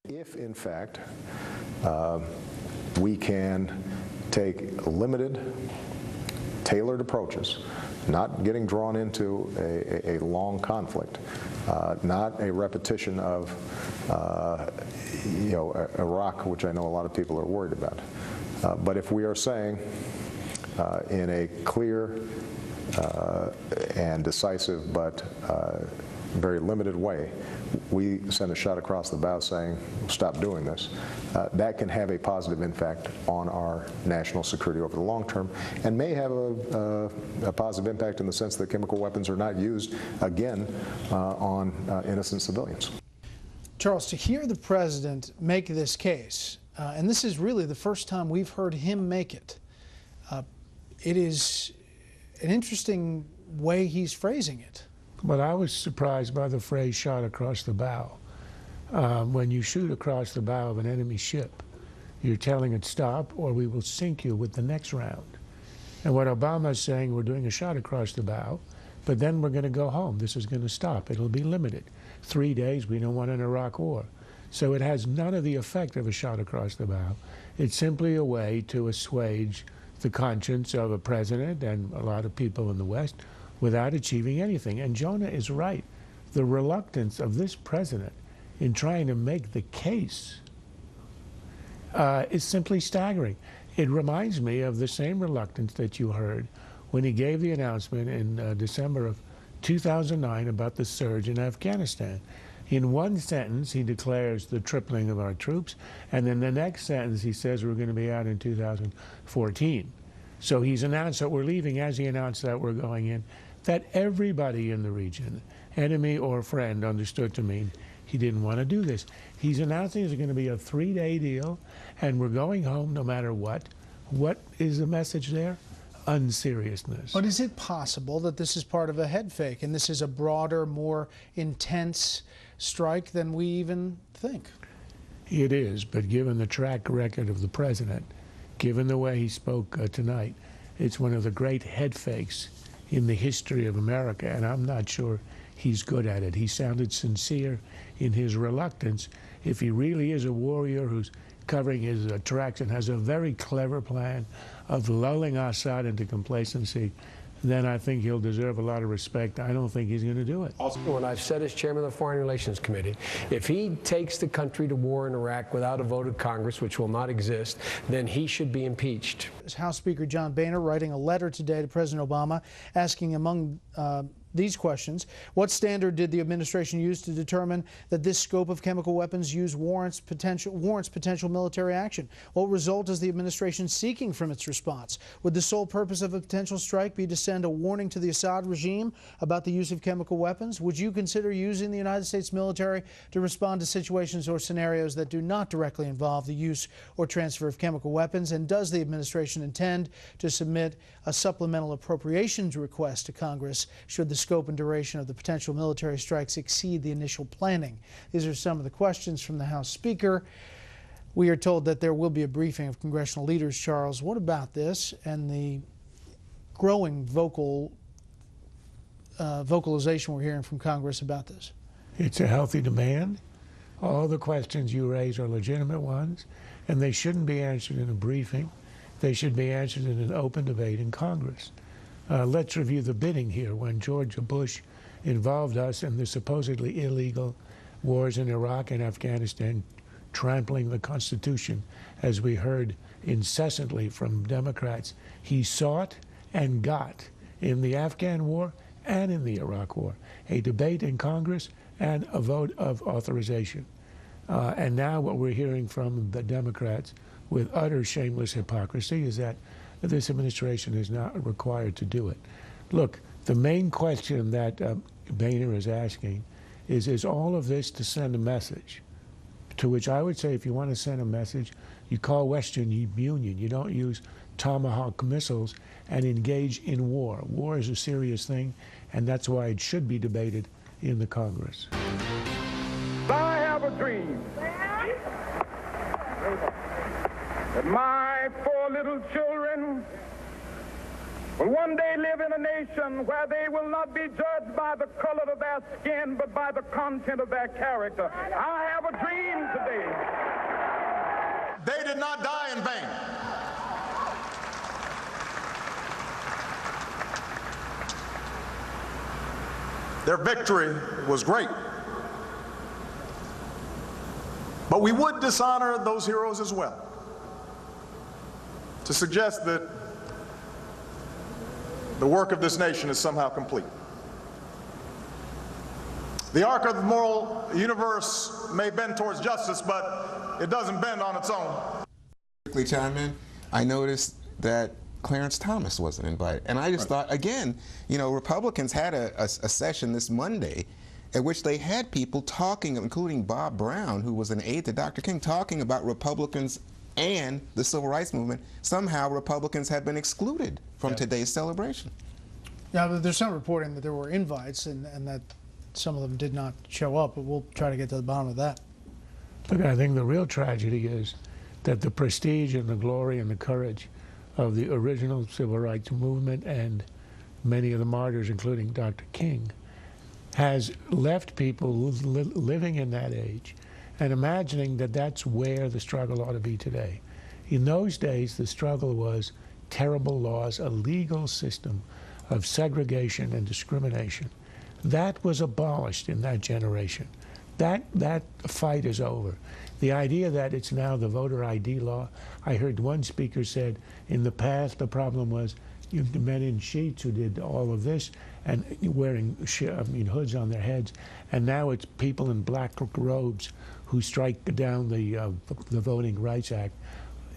If, in fact, we can take limited, tailored approaches, not getting drawn into a long conflict, not a repetition of Iraq, which I know a lot of people are worried about. But if we are saying in a clear and decisive but very limited way, we send a shot across the bow saying, stop doing this, that can have a positive impact on our national security over the long term, and may have a positive impact in the sense that chemical weapons are not used again on innocent civilians. Charles, to hear the president make this case, and this is really the first time we've heard him make it, it is an interesting way he's phrasing it. But I was surprised by the phrase "shot across the bow." When you shoot across the bow of an enemy ship, you're telling it stop or we will sink you with the next round. And what Obama's saying, we're doing a shot across the bow, but then we're going to go home. This is going to stop. It'll be limited. 3 days, we don't want an Iraq war. So it has none of the effect of a shot across the bow. It's simply a way to assuage the conscience of a president and a lot of people in the West without achieving anything. And Jonah is right. The reluctance of this president in trying to make the case is simply staggering. It reminds me of the same reluctance that you heard when he gave the announcement in December of 2009 about the surge in Afghanistan. In one sentence, he declares the tripling of our troops, and then the next sentence he says we're going to be out in 2014. So he's announced that we're leaving as he announced that we're going in. That everybody in the region, enemy or friend, understood to mean he didn't want to do this. He's announcing it's going to be a 3-day deal, and we're going home no matter what. What is the message there? Unseriousness. But is it possible that this is part of a head fake, and this is a broader, more intense strike than we even think? It is, but given the track record of the president, given the way he spoke tonight, it's one of the great head fakes in the history of America, and I'm not sure he's good at it. He sounded sincere in his reluctance. If he really is a warrior who's covering his tracks and has a very clever plan of lulling Assad into complacency, then I think he'll deserve a lot of respect. I don't think he's going to do it. Also, what I've said as chairman of the Foreign Relations Committee, if he takes the country to war in Iraq without a vote of Congress, which will not exist, then he should be impeached. House Speaker John Boehner writing a letter today to President Obama asking, among these questions, what standard did the administration use to determine that this scope of chemical weapons use warrants potential military action? What result is the administration seeking from its response? Would the sole purpose of a potential strike be to send a warning to the Assad regime about the use of chemical weapons? Would you consider using the United States military to respond to situations or scenarios that do not directly involve the use or transfer of chemical weapons? And does the administration intend to submit a supplemental appropriations request to Congress should the scope and duration of the potential military strikes exceed the initial planning? These are some of the questions from the House Speaker. We are told that there will be a briefing of congressional leaders. Charles, what about this and the growing vocalization we're hearing from Congress about this? It's a healthy demand. All the questions you raise are legitimate ones, and they shouldn't be answered in a briefing. They should be answered in an open debate in Congress. Let's review the bidding here. When George Bush involved us in the supposedly illegal wars in Iraq and Afghanistan, trampling the Constitution, as we heard incessantly from Democrats, he sought and got in the Afghan war and in the Iraq war a debate in Congress and a vote of authorization. And now what we're hearing from the Democrats with utter shameless hypocrisy is that this administration is not required to do it. Look, the main question that Boehner is asking is all of this to send a message? To which I would say, if you want to send a message, you call Western Union. You don't use Tomahawk missiles and engage in war. War is a serious thing, and that's why it should be debated in the Congress. I have a dream that my 4 little children will one day live in a nation where they will not be judged judged by the color of their skin, but by the content of their character. I have a dream today. They did not die in vain. Their victory was great. But we would dishonor those heroes as well. To suggest that the work of this nation is somehow complete. The arc of the moral universe may bend towards justice, but it doesn't bend on its own. Quickly chime in. I noticed that Clarence Thomas wasn't invited. And I just thought, again, you know, Republicans had a session this Monday at which they had people talking, including Bob Brown, who was an aide to Dr. King, talking about Republicans and the Civil Rights Movement. Somehow Republicans have been excluded from today's celebration. Yeah, but there's some reporting that there were invites and that some of them did not show up, but we'll try to get to the bottom of that. Look, I think the real tragedy is that the prestige and the glory and the courage of the original Civil Rights Movement and many of the martyrs, including Dr. King, has left people living in that age and imagining that that's where the struggle ought to be today. In those days, the struggle was terrible laws, a legal system of segregation and discrimination. That was abolished in that generation. That fight is over. The idea that it's now the voter ID law, I heard one speaker said, in the past the problem was the men in sheets who did all of this and wearing hoods on their heads, and now it's people in black robes who strike down the Voting Rights Act.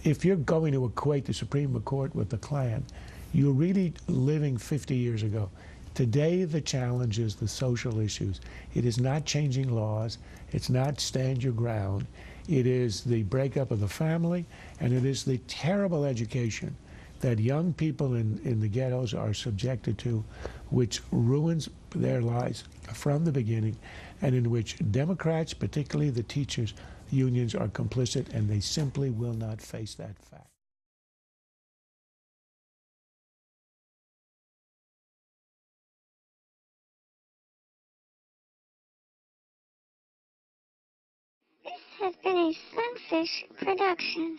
If you're going to equate the Supreme Court with the Klan, you're really living 50 years ago. Today, the challenge is the social issues. It is not changing laws. It's not stand your ground. It is the breakup of the family, and it is the terrible education that young people in the ghettos are subjected to, which ruins their lives from the beginning, and in which Democrats, particularly the teachers' unions, are complicit, and they simply will not face that fact. This has been a Sunfish production.